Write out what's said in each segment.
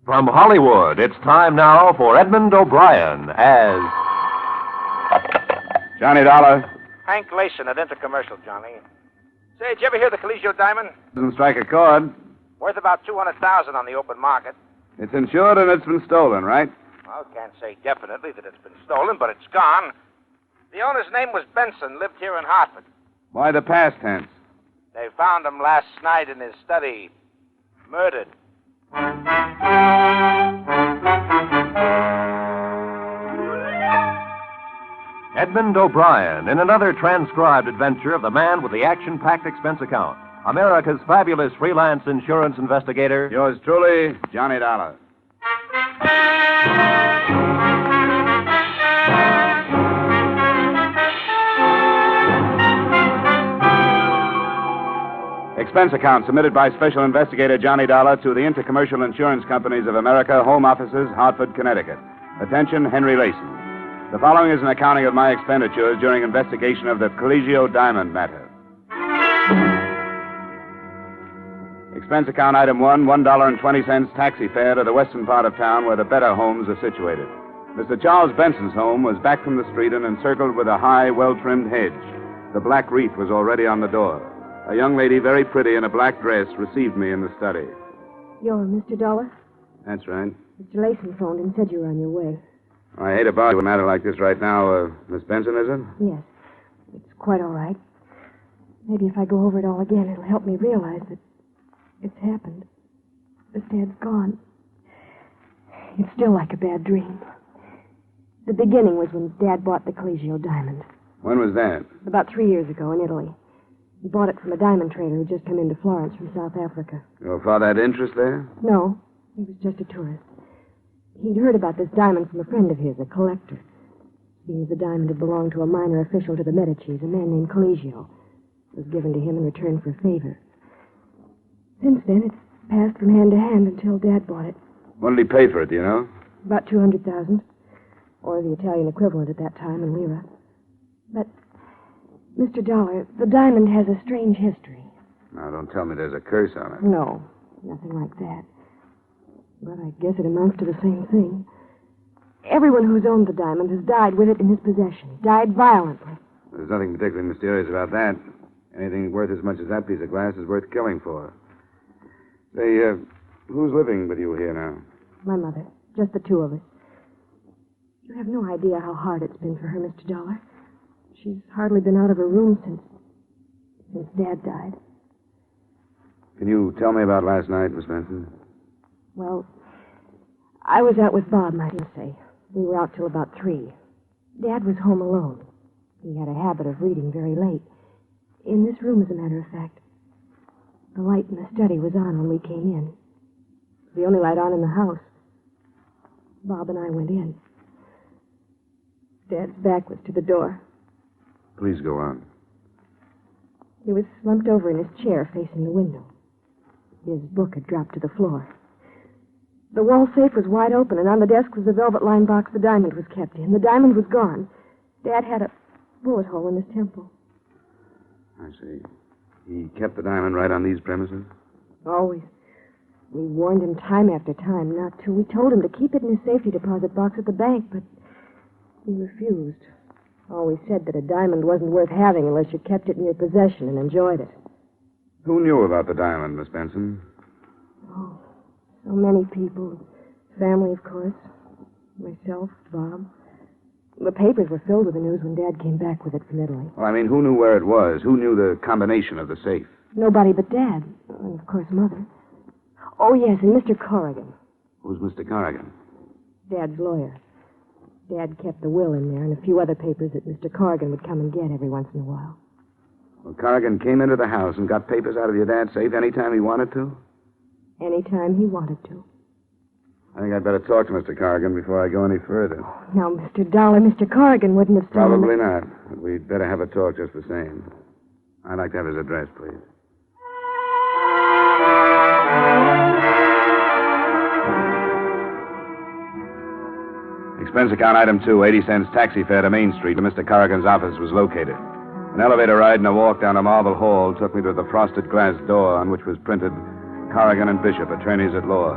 From Hollywood, it's time now for Edmund O'Brien as Johnny Dollar. Hank Gleason at Intercommercial, Johnny. Say, did you ever hear the Caligio diamond? Doesn't strike a chord. Worth about $200,000 on the open market. It's insured and it's been stolen, right? Well, can't say definitely that it's been stolen, but it's gone. The owner's name was Benson, lived here in Hartford. Why the past tense? They found him last night in his study, murdered. Edmund O'Brien in another transcribed adventure of the man with the action-packed expense account. America's fabulous freelance insurance investigator. Yours truly, Johnny Dollar. Expense account submitted by Special Investigator Johnny Dollar to the Intercommercial Insurance Companies of America, Home Offices, Hartford, Connecticut. Attention, Henry Layson. The following is an accounting of my expenditures during investigation of the Caligio diamond matter. Expense account item 1, $1.20 taxi fare to the western part of town where the better homes are situated. Mr. Charles Benson's home was back from the street and encircled with a high, well-trimmed hedge. The black wreath was already on the door. A young lady, very pretty in a black dress, received me in the study. You're Mr. Dollar? That's right. Mr. Layson phoned and said you were on your way. I hate about a matter like this right now. Miss Benson, is it? Yes. It's quite all right. Maybe if I go over it all again, it'll help me realize that it's happened. That Dad's gone. It's still like a bad dream. The beginning was when Dad bought the Caligio diamond. When was that? About 3 years ago in Italy. He bought it from a diamond trader who'd just come into Florence from South Africa. Your father had interest there? No, he was just a tourist. He'd heard about this diamond from a friend of his, a collector. Seems the diamond had belonged to a minor official to the Medicis, a man named Caligio. It was given to him in return for a favor. Since then, it's passed from hand to hand until Dad bought it. What did he pay for it, do you know? About $200,000, or the Italian equivalent at that time in lira. But, Mr. Dollar, the diamond has a strange history. Now, don't tell me there's a curse on it. No, nothing like that. But I guess it amounts to the same thing. Everyone who's owned the diamond has died with it in his possession. Died violently. There's nothing particularly mysterious about that. Anything worth as much as that piece of glass is worth killing for. Say, who's living with you here now? My mother. Just the two of us. You have no idea how hard it's been for her, Mr. Dollar. She's hardly been out of her room since Dad died. Can you tell me about last night, Miss Benson? Well, I was out with Bob, I can say. We were out till about 3. Dad was home alone. He had a habit of reading very late. In this room, as a matter of fact. The light in the study was on when we came in. The only light on in the house. Bob and I went in. Dad's back was to the door. Please go on. He was slumped over in his chair facing the window. His book had dropped to the floor. The wall safe was wide open, and on the desk was the velvet-lined box the diamond was kept in. The diamond was gone. Dad had a bullet hole in his temple. I see. He kept the diamond right on these premises? Always. We warned him time after time not to. We told him to keep it in his safety deposit box at the bank, but he refused. Always said that a diamond wasn't worth having unless you kept it in your possession and enjoyed it. Who knew about the diamond, Miss Benson? Oh, so many people. Family, of course. Myself, Bob. The papers were filled with the news when Dad came back with it from Italy. Well, I mean, who knew where it was? Who knew the combination of the safe? Nobody but Dad. And, of course, Mother. Oh, yes, and Mr. Corrigan. Who's Mr. Corrigan? Dad's lawyer. Dad kept the will in there and a few other papers that Mr. Corrigan would come and get every once in a while. Well, Corrigan came into the house and got papers out of your dad's safe any time he wanted to? Any time he wanted to. I think I'd better talk to Mr. Corrigan before I go any further. Now, Mr. Dollar, Mr. Corrigan wouldn't have stolen Probably not. But we'd better have a talk just the same. I'd like to have his address, please. Expense account item 2, 80 cents taxi fare to Main Street where Mr. Corrigan's office was located. An elevator ride and a walk down a marble hall took me to the frosted glass door on which was printed Corrigan and Bishop, attorneys at law.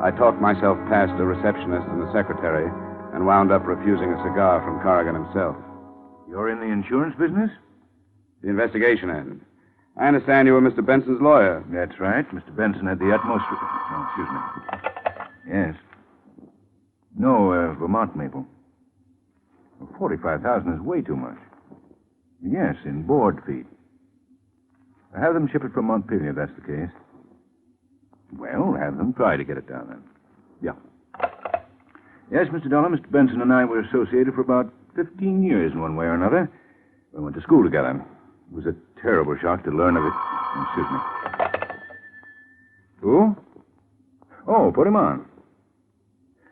I talked myself past the receptionist and the secretary and wound up refusing a cigar from Corrigan himself. You're in the insurance business? The investigation end. I understand you were Mr. Benson's lawyer. That's right. Mr. Benson had the utmost... Oh, excuse me. Yes. No, Vermont maple. Well, $45,000 is way too much. Yes, in board feet. Have them ship it from Montpelier, if that's the case. Well, have them try to get it down then. Yeah. Yes, Mr. Dollar, Mr. Benson and I were associated for about 15 years in one way or another. We went to school together. It was a terrible shock to learn of it. Oh, excuse me. Who? Oh, put him on.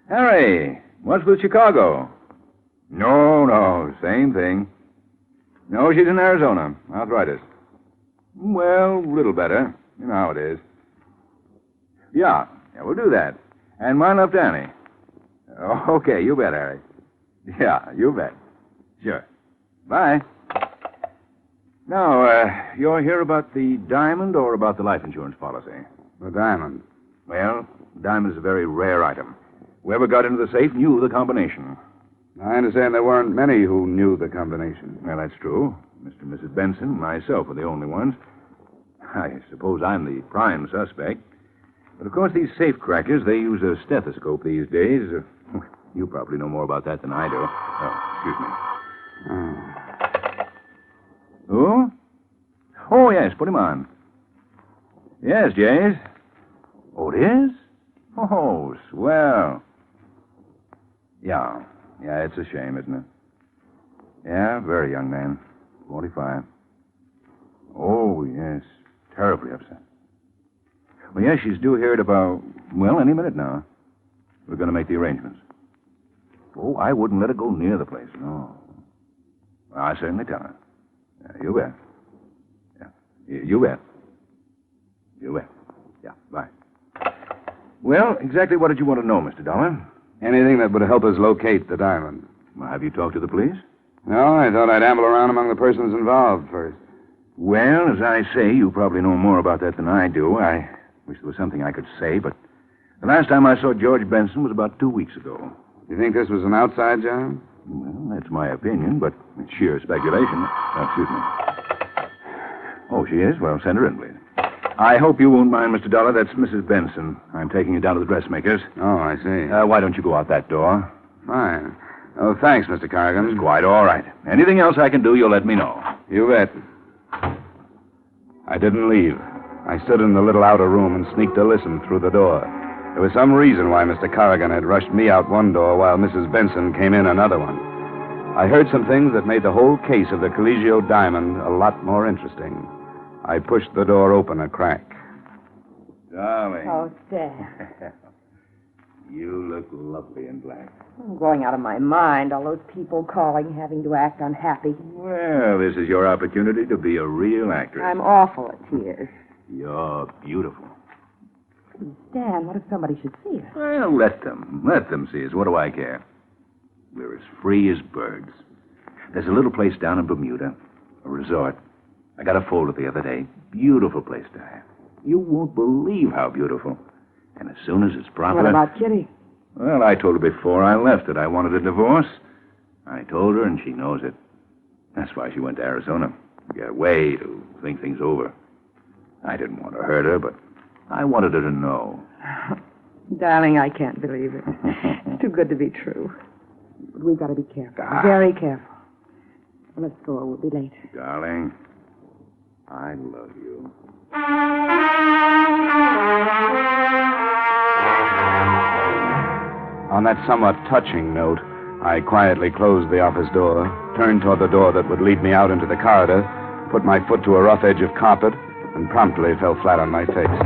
Harry, what's with Chicago? No, same thing. No, she's in Arizona. Arthritis. Well, a little better. You know how it is. Yeah, we'll do that. And mind left Annie. Okay, you bet, Harry. Yeah, you bet. Sure. Bye. Now, you're here about the diamond or about the life insurance policy? The diamond. Well, diamond is a very rare item. Whoever got into the safe knew the combination. I understand there weren't many who knew the combination. Well, that's true. Mr. and Mrs. Benson and myself are the only ones. I suppose I'm the prime suspect. But, of course, these safe crackers, they use a stethoscope these days. You probably know more about that than I do. Oh, excuse me. Who? Oh, yes, put him on. Yes, Jays. Oh, it is? Oh, swell. Yeah, it's a shame, isn't it? Yeah, very young man. 45. Oh, yes. Terribly upset. Well, yes, she's due here at about, any minute now. We're going to make the arrangements. Oh, I wouldn't let her go near the place, no. Well, I certainly tell her. You bet. Yeah, you bet. You bet. Yeah, bye. Well, exactly what did you want to know, Mr. Dollar? Anything that would help us locate the diamond. Well, have you talked to the police? No, I thought I'd amble around among the persons involved first. Well, as I say, you probably know more about that than I do. I wish there was something I could say, but the last time I saw George Benson was about 2 weeks ago. You think this was an outside job? Well, that's my opinion, but it's sheer speculation. Excuse me. Oh, she is? Well, send her in, please. I hope you won't mind, Mr. Dollar. That's Mrs. Benson. I'm taking you down to the dressmaker's. Oh, I see. Why don't you go out that door? Fine. Oh, thanks, Mr. Corrigan. It's quite all right. Anything else I can do, you'll let me know. You bet. I didn't leave. I stood in the little outer room and sneaked to listen through the door. There was some reason why Mr. Corrigan had rushed me out one door while Mrs. Benson came in another one. I heard some things that made the whole case of the Caligio diamond a lot more interesting. I pushed the door open a crack. Darling. Oh, Dad. You look lovely in black. I'm going out of my mind. All those people calling, having to act unhappy. Well, this is your opportunity to be a real actress. I'm awful at tears. You're beautiful. Stan, what if somebody should see us? Well, let them see us. What do I care? We're as free as birds. There's a little place down in Bermuda, a resort. I got a folder the other day. Beautiful place to have. You won't believe how beautiful. And as soon as it's proper... What about Kitty? Well, I told her before I left that I wanted a divorce. I told her, and she knows it. That's why she went to Arizona. To get away, to think things over. I didn't want to hurt her, but I wanted her to know. Darling, I can't believe it. It's too good to be true. But we've got to be careful. Ah. Very careful. Let's go. We'll be late. Darling, I love you. On that somewhat touching note, I quietly closed the office door, turned toward the door that would lead me out into the corridor, put my foot to a rough edge of carpet, and promptly fell flat on my face.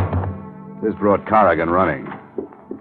This brought Corrigan running.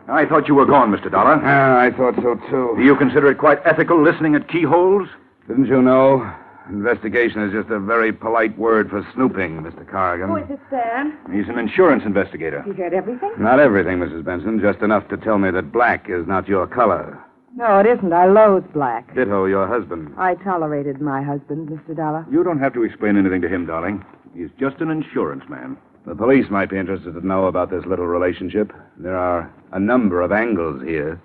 I thought you were gone, Mr. Dollar. I thought so, too. Do you consider it quite ethical listening at keyholes? Didn't you know? Investigation is just a very polite word for snooping, Mr. Corrigan. Who is it, Stan? He's an insurance investigator. You heard everything? Not everything, Mrs. Benson. Just enough to tell me that black is not your color. No, it isn't. I loathe black. Ditto your husband. I tolerated my husband, Mr. Dollar. You don't have to explain anything to him, darling. He's just an insurance man. The police might be interested to know about this little relationship. There are a number of angles here.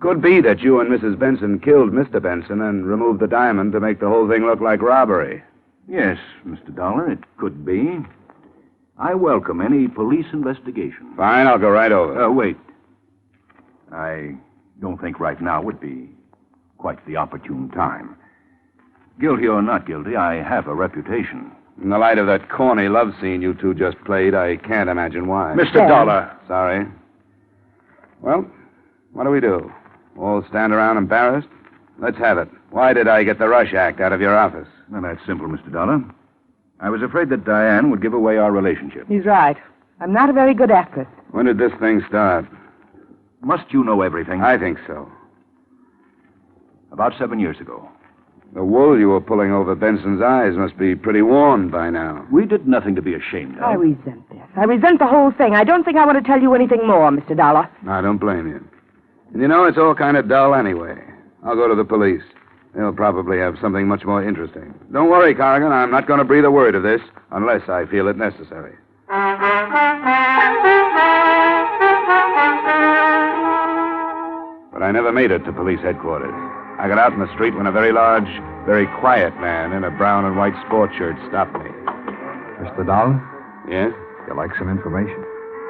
Could be that you and Mrs. Benson killed Mr. Benson and removed the diamond to make the whole thing look like robbery. Yes, Mr. Dollar, it could be. I welcome any police investigation. Fine, I'll go right over. Wait. I don't think right now would be quite the opportune time. Guilty or not guilty, I have a reputation. In the light of that corny love scene you two just played, I can't imagine why. Mr. Dollar. Sorry. Well, what do we do? All stand around embarrassed? Let's have it. Why did I get the Rush Act out of your office? Well, that's simple, Mr. Dollar. I was afraid that Diane would give away our relationship. He's right. I'm not a very good actress. When did this thing start? Must you know everything? I think so. About 7 years ago. The wool you were pulling over Benson's eyes must be pretty worn by now. We did nothing to be ashamed of. I resent this. I resent the whole thing. I don't think I want to tell you anything more, Mr. Dollar. I don't blame you. And you know, it's all kind of dull anyway. I'll go to the police. They'll probably have something much more interesting. Don't worry, Corrigan. I'm not going to breathe a word of this unless I feel it necessary. But I never made it to police headquarters. I got out in the street when a very large, very quiet man in a brown and white sports shirt stopped me. Mr. Dollar? Yes? You like some information?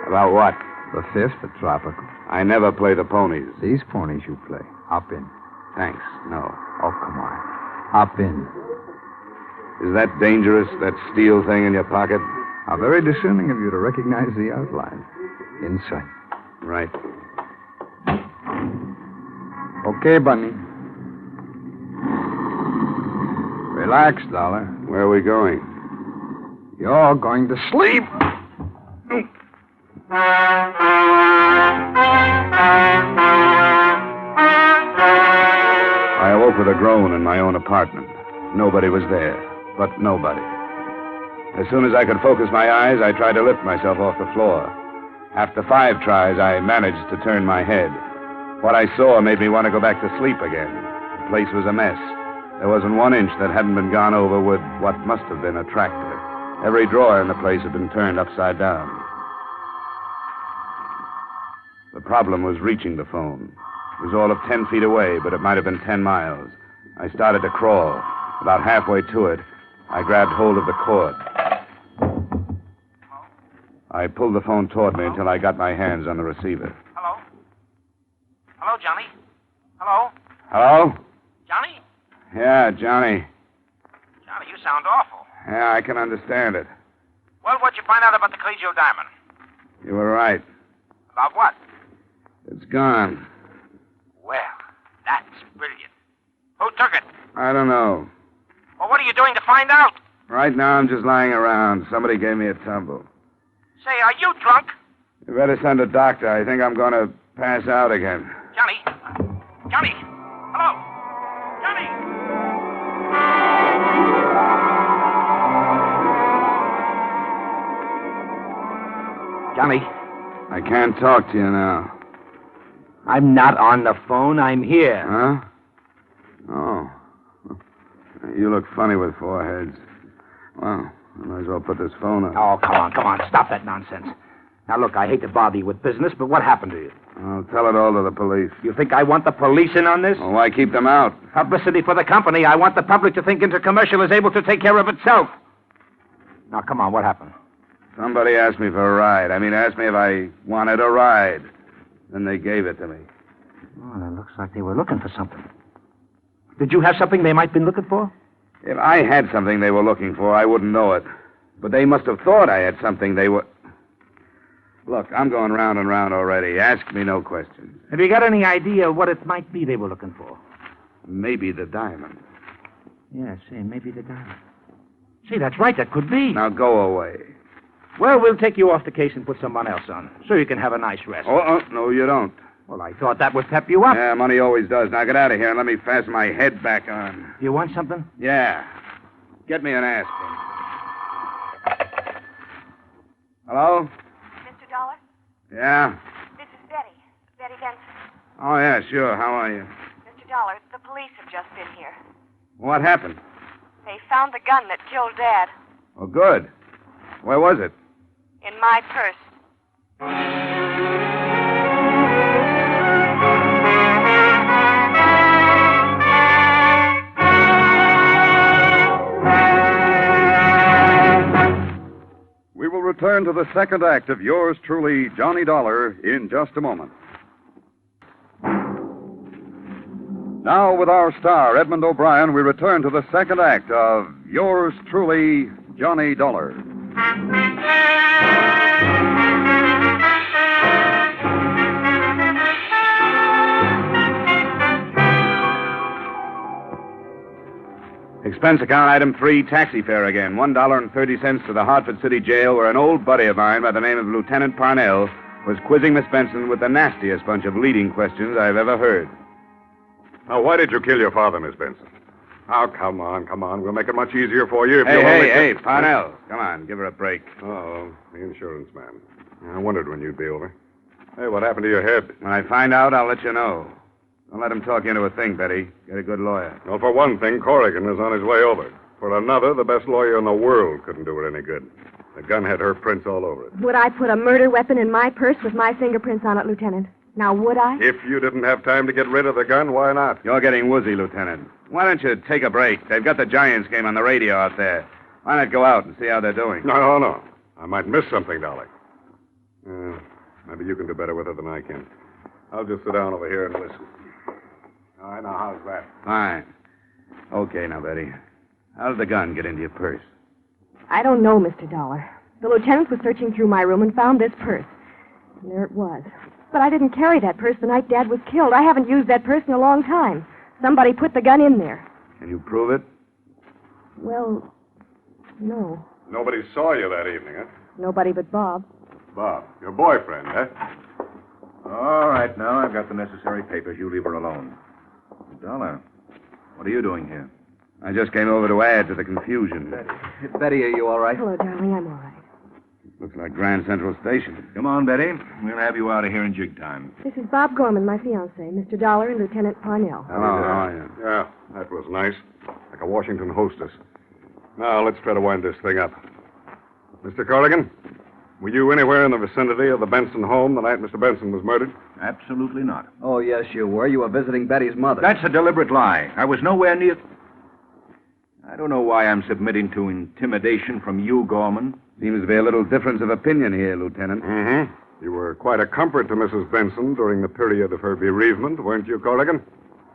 About what? The fifth, the tropical. I never play the ponies. These ponies you play. Hop in. Thanks. No. Oh, come on. Hop in. Is that dangerous, that steel thing in your pocket? How very discerning of you to recognize the outline. Inside. Right. Okay, Bunny. Relax, Dollar. Where are we going? You're going to sleep. I awoke with a groan in my own apartment. Nobody was there, but nobody. As soon as I could focus my eyes, I tried to lift myself off the floor. After 5 tries, I managed to turn my head. What I saw made me want to go back to sleep again. The place was a mess. There wasn't 1 inch that hadn't been gone over with what must have been a tractor. Every drawer in the place had been turned upside down. The problem was reaching the phone. It was all of 10 feet away, but it might have been 10 miles. I started to crawl. About halfway to it, I grabbed hold of the cord. I pulled the phone toward me until I got my hands on the receiver. Hello? Hello, Johnny? Hello? Hello? Johnny? Yeah, Johnny. Johnny, you sound awful. Yeah, I can understand it. Well, what'd you find out about the Caligio diamond? You were right. About what? It's gone. Well, that's brilliant. Who took it? I don't know. Well, what are you doing to find out? Right now, I'm just lying around. Somebody gave me a tumble. Say, are you drunk? You better send a doctor. I think I'm going to pass out again. Johnny? Johnny? Hello? Johnny? Johnny, I can't talk to you now. I'm not on the phone. I'm here. Huh? Oh. You look funny with 4 heads. Well, I might as well put this phone up. Oh, come on. Stop that nonsense. Now, look, I hate to bother you with business, but what happened to you? I'll tell it all to the police. You think I want the police in on this? Well, why keep them out? Publicity for the company. I want the public to think Intercommercial is able to take care of itself. Now, come on, what happened? Somebody asked me for a ride. Asked me if I wanted a ride. Then they gave it to me. Well, it looks like they were looking for something. Did you have something they might have been looking for? If I had something they were looking for, I wouldn't know it. But they must have thought I had something they were... Look, I'm going round and round already. Ask me no questions. Have you got any idea what it might be they were looking for? Maybe the diamond. Yeah, say, maybe the diamond. See, that's right, that could be. Now go away. Well, we'll take you off the case and put someone else on, so you can have a nice rest. Oh, no, you don't. Well, I thought that would pep you up. Yeah, money always does. Now get out of here and let me fasten my head back on. You want something? Yeah. Get me an aspirin. Hello? Mr. Dollar? Yeah? This is Betty. Betty Benson. Oh, yeah, sure. How are you? Mr. Dollar, the police have just been here. What happened? They found the gun that killed Dad. Oh, good. Where was it? In my purse. We will return to the second act of yours truly, Johnny Dollar, in just a moment. Now, with our star, Edmund O'Brien, we return to the second act of yours truly, Johnny Dollar. Expense account item 3, taxi fare again. $1.30 to the Hartford City Jail, where an old buddy of mine by the name of Lieutenant Parnell was quizzing Miss Benson with the nastiest bunch of leading questions I've ever heard. Now, why did you kill your father, Miss Benson? Oh, come on. We'll make it much easier for you if you'll only... Hey, Parnell. Come on, give her a break. Oh, the insurance man. I wondered when you'd be over. Hey, what happened to your head? When I find out, I'll let you know. Don't let him talk you into a thing, Betty. Get a good lawyer. Well, for one thing, Corrigan is on his way over. For another, the best lawyer in the world couldn't do it any good. The gun had her prints all over it. Would I put a murder weapon in my purse with my fingerprints on it, Lieutenant? Now, would I? If you didn't have time to get rid of the gun, why not? You're getting woozy, Lieutenant. Why don't you take a break? They've got the Giants game on the radio out there. Why not go out and see how they're doing? No. I might miss something, Dolly. Maybe you can do better with it than I can. I'll just sit down over here and listen. All right, now, how's that? Fine. Okay, now, Betty. How did the gun get into your purse? I don't know, Mr. Dollar. The lieutenant was searching through my room and found this purse. And there it was. But I didn't carry that purse the night Dad was killed. I haven't used that purse in a long time. Somebody put the gun in there. Can you prove it? Well, no. Nobody saw you that evening, huh? Nobody but Bob. Bob, your boyfriend, huh? All right, now I've got the necessary papers. You leave her alone. Dollar, what are you doing here? I just came over to add to the confusion. Betty, are you all right? Hello, darling. I'm all right. Looks like Grand Central Station. Come on, Betty. We'll have you out of here in jig time. This is Bob Gorman, my fiancé, Mr. Dollar and Lieutenant Parnell. Oh, yeah. Yeah, that was nice. Like a Washington hostess. Now, let's try to wind this thing up. Mr. Corrigan, were you anywhere in the vicinity of the Benson home the night Mr. Benson was murdered? Absolutely not. Oh, yes, you were. You were visiting Betty's mother. That's a deliberate lie. I was nowhere near... I don't know why I'm submitting to intimidation from you, Gorman. Seems to be a little difference of opinion here, Lieutenant. Mm-hmm. You were quite a comfort to Mrs. Benson during the period of her bereavement, weren't you, Corrigan?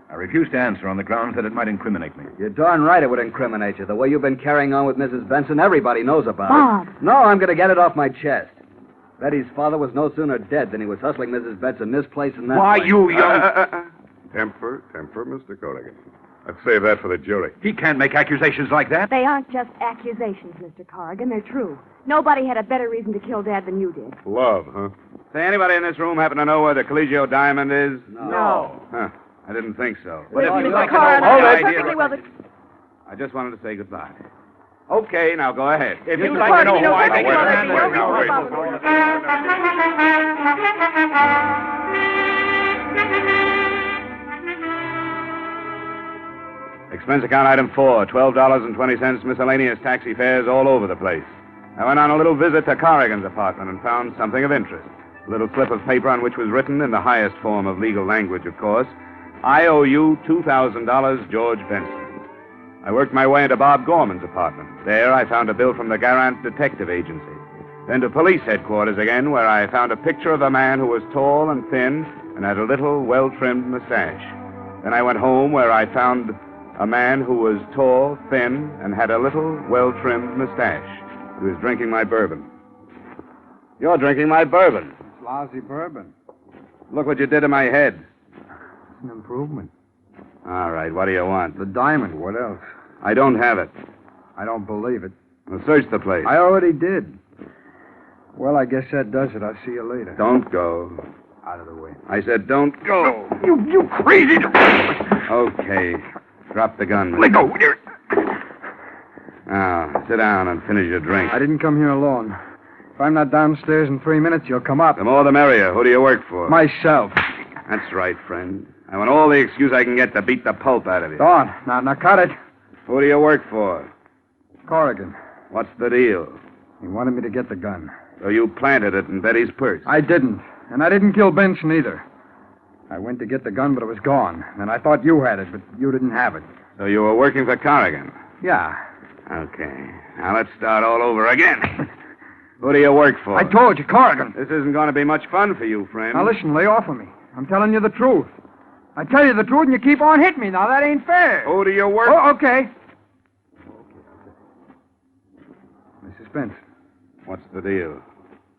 I refuse to answer on the grounds that it might incriminate me. You're darn right it would incriminate you. The way you've been carrying on with Mrs. Benson, everybody knows about Bob. it. No, I'm going to get it off my chest. Betty's father was no sooner dead than he was hustling Mrs. Benson this place and that Why, place. you young... Temper, Mr. Corrigan. Let's save that for the jury. He can't make accusations like that. They aren't just accusations, Mr. Corrigan. They're true. Nobody had a better reason to kill Dad than you did. Love, huh? Say, anybody in this room happen to know where the Caligio diamond is? No. Huh. I didn't think so. But if you'd Mr. like to know Corrigan, my I idea- perfectly well that... I just wanted to say goodbye. Okay, now go ahead. If Mr. you'd like to know Corrigan, why you know they perfectly well get that that the way, only now, reason wait. Expense account item 4, $12.20 miscellaneous taxi fares all over the place. I went on a little visit to Corrigan's apartment and found something of interest. A little slip of paper on which was written, in the highest form of legal language, of course, I owe you $2,000, George Benson. I worked my way into Bob Gorman's apartment. There I found a bill from the Garant Detective Agency. Then to police headquarters again, where I found a picture of a man who was tall and thin and had a little, well-trimmed mustache. Then I went home, where I found a man who was tall, thin, and had a little, well-trimmed mustache. He was drinking my bourbon. You're drinking my bourbon. It's lousy bourbon. Look what you did to my head. It's an improvement. All right, what do you want? The diamond. What else? I don't have it. I don't believe it. Well, search the place. I already did. Well, I guess that does it. I'll see you later. Don't go. Out of the way. I said don't go. You crazy... Okay. Drop the gun. Let go. Now, sit down and finish your drink. I didn't come here alone. If I'm not downstairs in 3 minutes, you'll come up. The more the merrier. Who do you work for? Myself. That's right, friend. I want all the excuse I can get to beat the pulp out of you. Go on. Now cut it. Who do you work for? Corrigan. What's the deal? He wanted me to get the gun. So you planted it in Betty's purse? I didn't. And I didn't kill Benson either. I went to get the gun, but it was gone. And I thought you had it, but you didn't have it. So you were working for Corrigan? Yeah. Okay. Now let's start all over again. Who do you work for? I told you, Corrigan. This isn't going to be much fun for you, friend. Now listen, lay off of me. I'm telling you the truth. I tell you the truth, and you keep on hitting me. Now, that ain't fair. Who do you work for? Oh, okay. Mrs. Benson. What's the deal?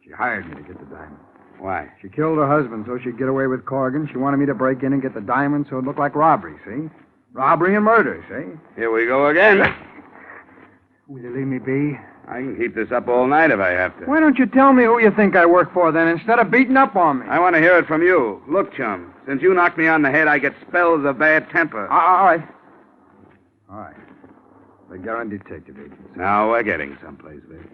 She hired me to get the diamond. Why? She killed her husband so she'd get away with Corrigan. She wanted me to break in and get the diamond so it looked like robbery, see? Robbery and murder, see? Here we go again. Will you leave me be? I can keep this up all night if I have to. Why don't you tell me who you think I work for, then, instead of beating up on me? I want to hear it from you. Look, chum, since you knocked me on the head, I get spells of bad temper. All right. All right. The Garand Detective Agency. Now we're getting someplace, Vic.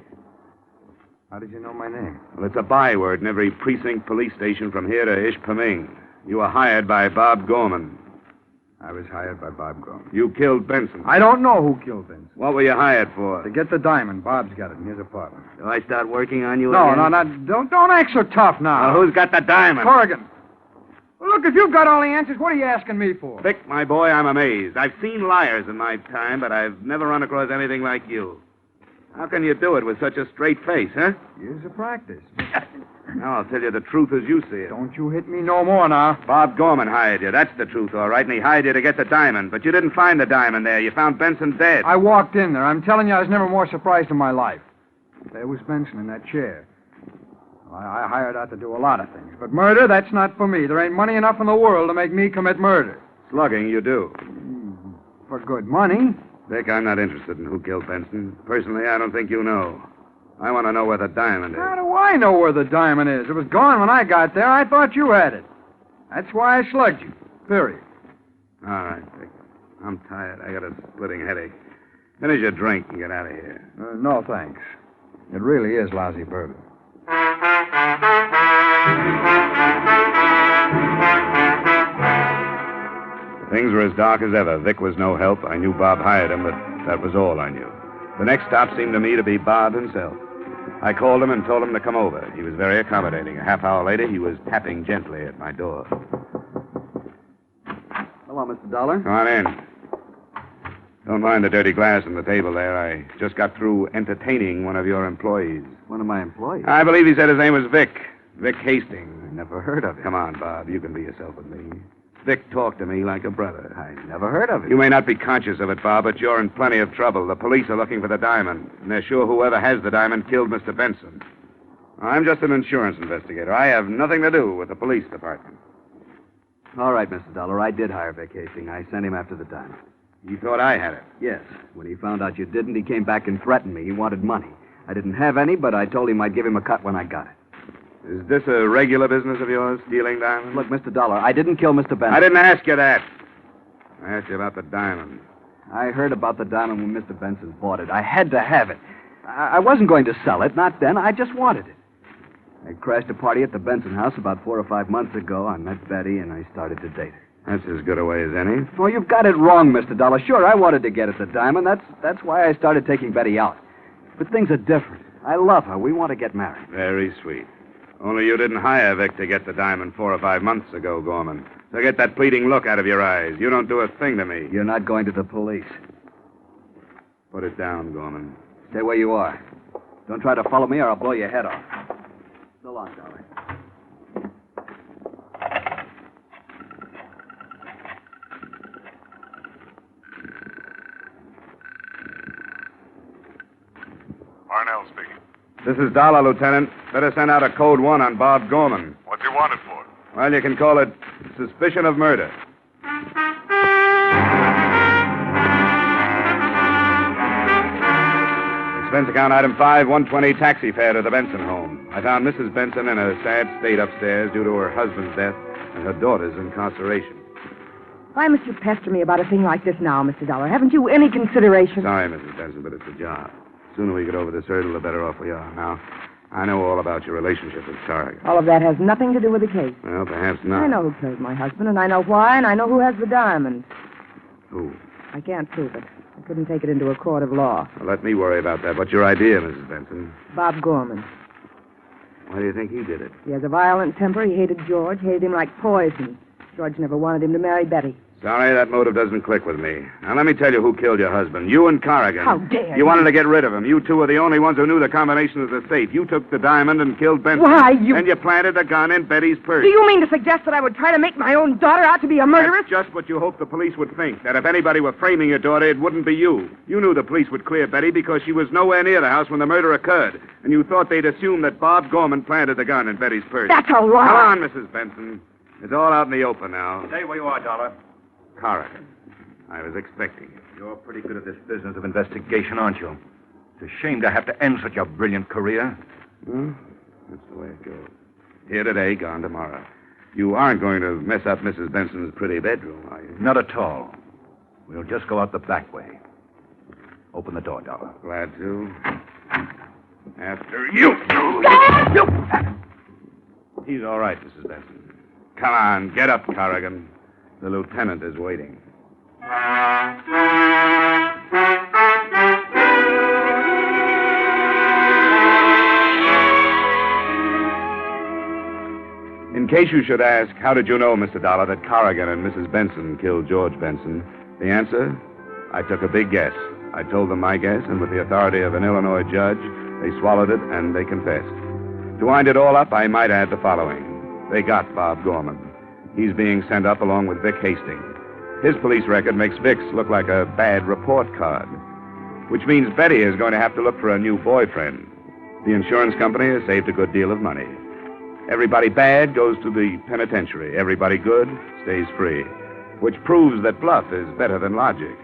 How did you know my name? Well, it's a byword in every precinct police station from here to Ishpeming. You were hired by Bob Gorman. I was hired by Bob Gorman. You killed Benson. I don't know who killed Benson. What were you hired for? To get the diamond. Bob's got it in his apartment. Do I start working on you No, again? no. Don't act so tough now. Well, who's got the diamond? Corrigan. Well, look, if you've got all the answers, what are you asking me for? Vic, my boy, I'm amazed. I've seen liars in my time, but I've never run across anything like you. How can you do it with such a straight face, huh? Years of practice. Now, I'll tell you the truth as you see it. Don't you hit me no more now. Bob Gorman hired you. That's the truth, all right, and he hired you to get the diamond. But you didn't find the diamond there. You found Benson dead. I walked in there. I'm telling you, I was never more surprised in my life. There was Benson in that chair. Well, I hired out to do a lot of things. But murder, that's not for me. There ain't money enough in the world to make me commit murder. Slugging, you do. For good money. Vic, I'm not interested in who killed Benson. Personally, I don't think you know. I want to know where the diamond is. How do I know where the diamond is? It was gone when I got there. I thought you had it. That's why I slugged you. Period. All right, Vic. I'm tired. I got a splitting headache. Finish your drink and get out of here. No, thanks. It really is lousy bourbon. Things were as dark as ever. Vic was no help. I knew Bob hired him, but that was all I knew. The next stop seemed to me to be Bob himself. I called him and told him to come over. He was very accommodating. A half hour later, he was tapping gently at my door. Hello, Mr. Dollar. Come on in. Don't mind the dirty glass on the table there. I just got through entertaining one of your employees. One of my employees? I believe he said his name was Vic. Vic Hastings. I never heard of him. Come on, Bob. You can be yourself with me. Vic talked to me like a brother. I never heard of him. You may not be conscious of it, Bob, but you're in plenty of trouble. The police are looking for the diamond, and they're sure whoever has the diamond killed Mr. Benson. I'm just an insurance investigator. I have nothing to do with the police department. All right, Mr. Dollar. I did hire Vic Hastings. I sent him after the diamond. He thought I had it. Yes. When he found out you didn't, he came back and threatened me. He wanted money. I didn't have any, but I told him I'd give him a cut when I got it. Is this a regular business of yours, stealing diamonds? Look, Mr. Dollar, I didn't kill Mr. Benson. I didn't ask you that. I asked you about the diamond. I heard about the diamond when Mr. Benson bought it. I had to have it. I wasn't going to sell it, not then. I just wanted it. I crashed a party at the Benson house about 4 or 5 months ago. I met Betty, and I started to date her. That's as good a way as any. Oh, you've got it wrong, Mr. Dollar. Sure, I wanted to get at the diamond. That's why I started taking Betty out. But things are different. I love her. We want to get married. Very sweet. Only you didn't hire Vic to get the diamond 4 or 5 months ago, Gorman. So get that pleading look out of your eyes. You don't do a thing to me. You're not going to the police. Put it down, Gorman. Stay where you are. Don't try to follow me or I'll blow your head off. So long, Dollar. Parnell speaking. This is Dollar, Lieutenant. Better send out a code 1 on Bob Gorman. What's he wanted for? Well, you can call it suspicion of murder. Expense account item 5, 120 taxi fare to the Benson home. I found Mrs. Benson in a sad state upstairs due to her husband's death and her daughter's incarceration. Why must you pester me about a thing like this now, Mr. Dollar? Haven't you any consideration? Sorry, Mrs. Benson, but it's a job. The sooner we get over this hurdle, the better off we are. Now, I know all about your relationship with Corrigan. All of that has nothing to do with the case. Well, perhaps not. I know who killed my husband, and I know why, and I know who has the diamond. Who? I can't prove it. I couldn't take it into a court of law. Well, let me worry about that. What's your idea, Mrs. Benson? Bob Gorman. Why do you think he did it? He has a violent temper. He hated George, hated him like poison. George never wanted him to marry Betty. Sorry, that motive doesn't click with me. Now, let me tell you who killed your husband. You and Corrigan. How dare you? wanted to get rid of him. You two were the only ones who knew the combination of the safe. You took the diamond and killed Benson. Why, you... And you planted the gun in Betty's purse. Do you mean to suggest that I would try to make my own daughter out to be a murderess? That's just what you hoped the police would think. That if anybody were framing your daughter, it wouldn't be you. You knew the police would clear Betty because she was nowhere near the house when the murder occurred. And you thought they'd assume that Bob Gorman planted the gun in Betty's purse. That's a lie. Come on, Mrs. Benson. It's all out in the open now. Stay where you are, Dollar. Corrigan. I was expecting it. You're pretty good at this business of investigation, aren't you? It's a shame to have to end such a brilliant career. That's the way it goes. Here today, gone tomorrow. You aren't going to mess up Mrs. Benson's pretty bedroom, are you? Not at all. We'll just go out the back way. Open the door, Dollar. Glad to. After you. He's all right, Mrs. Benson. Come on, get up, Corrigan. The lieutenant is waiting. In case you should ask, how did you know, Mr. Dollar, that Corrigan and Mrs. Benson killed George Benson? The answer? I took a big guess. I told them my guess, and with the authority of an Illinois judge, they swallowed it and they confessed. To wind it all up, I might add the following. They got Bob Gorman. He's being sent up along with Vic Hastings. His police record makes Vic's look like a bad report card, which means Betty is going to have to look for a new boyfriend. The insurance company has saved a good deal of money. Everybody bad goes to the penitentiary. Everybody good stays free, which proves that bluff is better than logic.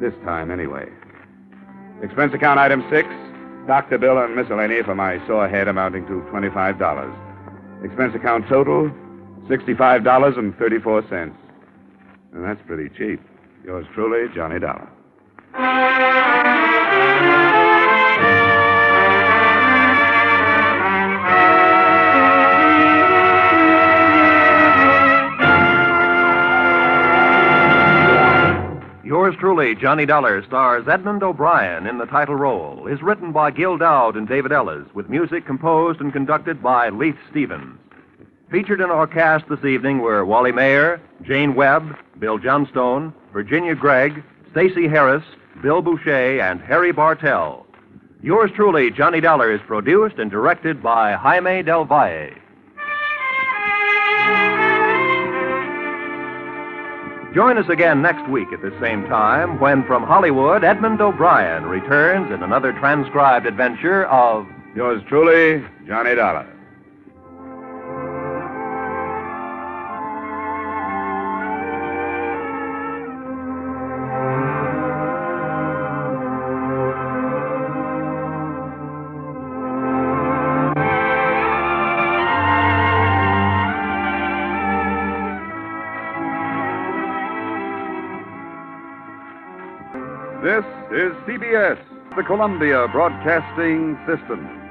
This time, anyway. Expense account item 6, doctor bill and miscellany for my sore head amounting to $25. Expense account total, $65.34. And that's pretty cheap. Yours truly, Johnny Dollar. Yours truly, Johnny Dollar, stars Edmund O'Brien in the title role. Is written by Gil Dowd and David Ellis, with music composed and conducted by Leith Stevens. Featured in our cast this evening were Wally Mayer, Jane Webb, Bill Johnstone, Virginia Gregg, Stacey Harris, Bill Boucher, and Harry Bartell. Yours truly, Johnny Dollar, is produced and directed by Jaime Del Valle. Join us again next week at the same time when, from Hollywood, Edmund O'Brien returns in another transcribed adventure of... Yours truly, Johnny Dollar. This is CBS, the Columbia Broadcasting System.